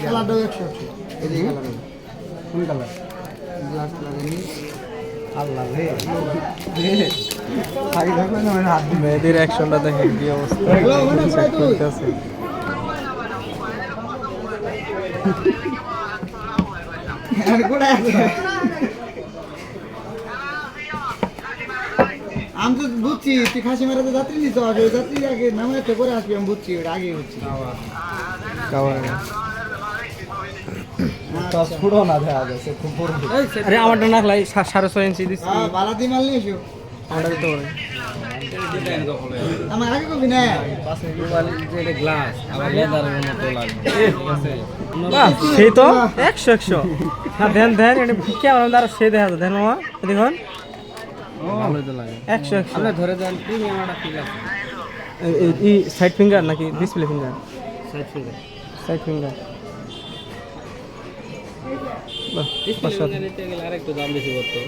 কালারটাও 100 এই যে কালার কোন কালার গ্লাস লাগানি আল্লাহ রে আগে দেখবেন না মানে হাত দিয়ে মেয়েদের অ্যাকশনটা দেখেন কি অবস্থা চেক করতেছে আর কোড়া আমি তো বুঝছি তুই খাসি মারাতে যাত্রী নিত আগে যাত্রী আগে নামাতে করে আসবি আমি বুঝছি ওটা আগে বুঝছি পুরো না দেখা যাচ্ছে খুব বড় আরে আমারটা না লাই 6.5 ইঞ্চি দিছি বালাতি মাল নিয়ে এসো আমারটা দিতে পারে আমার আগে কবি না এটা গ্লাস আবার লেদারের মতো লাগবে ঠিক আছে বাহ সেই তো 100 হ্যাঁ দেন দেন এটা কেমন দ্বারা সে দেখা দেন মামা দেখুন ভালোই তো লাগে 100 আপনি ধরে দেন প্রিমিয়ামটা ঠিক আছে এই সাইড ফিঙ্গার নাকি display finger side finger side finger বাহ ডিসপ্লে নিতে গেলে আরেকটু দাম বেশি করতো